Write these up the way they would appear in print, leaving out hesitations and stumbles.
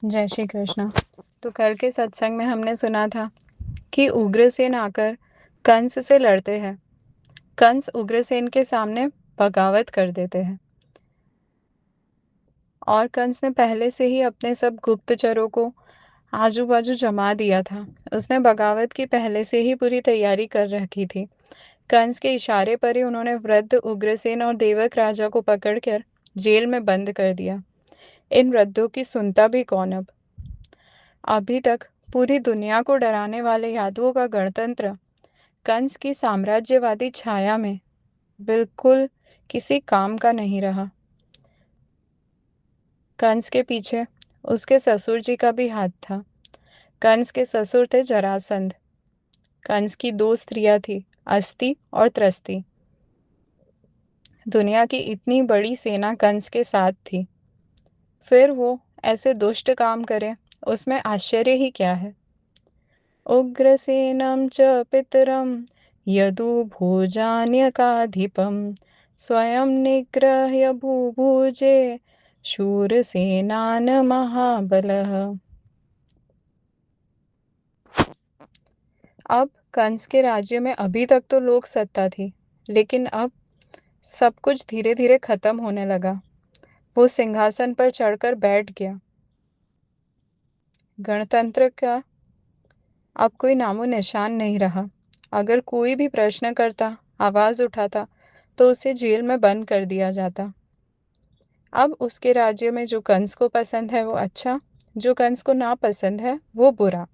जय श्री कृष्ण। तो कल के सत्संग में हमने सुना था कि उग्रसेन आकर कंस से लड़ते हैं। कंस उग्रसेन के सामने बगावत कर देते हैं और कंस ने पहले से ही अपने सब गुप्तचरों को आजू बाजू जमा दिया था। उसने बगावत की पहले से ही पूरी तैयारी कर रखी थी। कंस के इशारे पर ही उन्होंने वृद्ध उग्रसेन और देवक राजा को पकड़कर जेल में बंद कर दिया। इन वृद्धों की सुनता भी कौन अब? अभी तक पूरी दुनिया को डराने वाले यादवों का गणतंत्र कंस की साम्राज्यवादी छाया में बिल्कुल किसी काम का नहीं रहा। कंस के पीछे उसके ससुर जी का भी हाथ था। कंस के ससुर थे जरासंध। कंस की दो स्त्रियां थी, अस्ति और त्रस्ति। दुनिया की इतनी बड़ी सेना कंस के साथ थी, फिर वो ऐसे दुष्ट काम करे, उसमें आश्चर्य ही क्या है। उग्रसेनं च पितरं यदुभुजान्यकाधिपं स्वयं निग्रह्य भूभुजे शूरसेनान् महाबलः। अब कंस के राज्य में अभी तक तो लोक सत्ता थी, लेकिन अब सब कुछ धीरे धीरे खत्म होने लगा। वो सिंहासन पर चढ़कर बैठ गया। गणतंत्र का अब कोई नामो निशान नहीं रहा। अगर कोई भी प्रश्न करता, आवाज उठाता, तो उसे जेल में बंद कर दिया जाता। अब उसके राज्य में जो कंस को पसंद है वो अच्छा, जो कंस को ना पसंद है वो बुरा।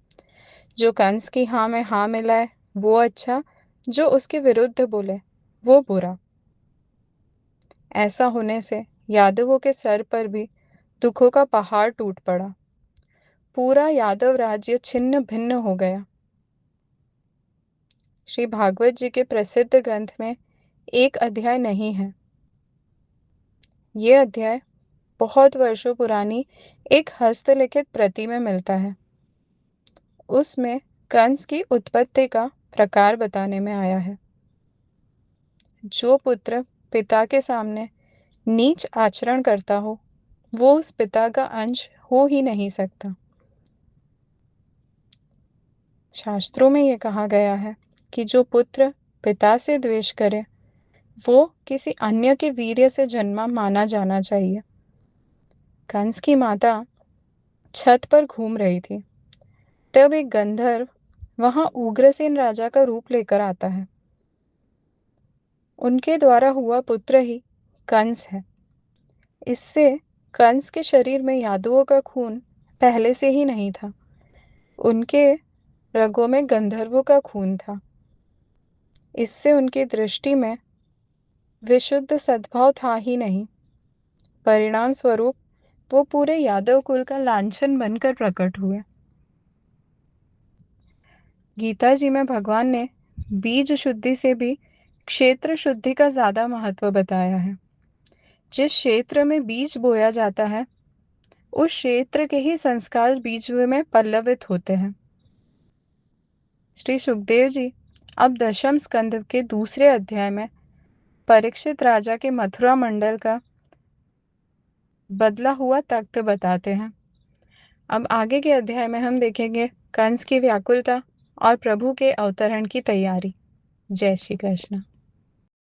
जो कंस की हाँ में हाँ मिलाए वो अच्छा, जो उसके विरुद्ध बोले वो बुरा। ऐसा होने से यादवों के सर पर भी दुखों का पहाड़ टूट पड़ा। पूरा यादव राज्य छिन्न भिन्न हो गया। श्री भागवत जी के प्रसिद्ध ग्रंथ में एक अध्याय नहीं है। ये अध्याय बहुत वर्षों पुरानी एक हस्तलिखित प्रति में मिलता है। उसमें कंस की उत्पत्ति का प्रकार बताने में आया है। जो पुत्र पिता के सामने नीच आचरण करता हो, वो उस पिता का अंश हो ही नहीं सकता। शास्त्रों में यह कहा गया है कि जो पुत्र पिता से द्वेष करे, वो किसी अन्य के वीर्य से जन्मा माना जाना चाहिए। कंस की माता छत पर घूम रही थी, तब एक गंधर्व वहां उग्रसेन राजा का रूप लेकर आता है। उनके द्वारा हुआ पुत्र ही कंस है। इससे कंस के शरीर में यादवों का खून पहले से ही नहीं था। उनके रगों में गंधर्वों का खून था। इससे उनकी दृष्टि में विशुद्ध सद्भाव था ही नहीं। परिणाम स्वरूप वो पूरे यादव कुल का लांछन बनकर प्रकट हुए। गीता जी में भगवान ने बीज शुद्धि से भी क्षेत्र शुद्धि का ज्यादा महत्व बताया है। जिस क्षेत्र में बीज बोया जाता है, उस क्षेत्र के ही संस्कार बीज में पल्लवित होते हैं। श्री सुखदेव जी अब दशम स्कंद के दूसरे अध्याय में परीक्षित राजा के मथुरा मंडल का बदला हुआ तख्त बताते हैं। अब आगे के अध्याय में हम देखेंगे कंस की व्याकुलता और प्रभु के अवतरण की तैयारी। जय श्री कृष्ण।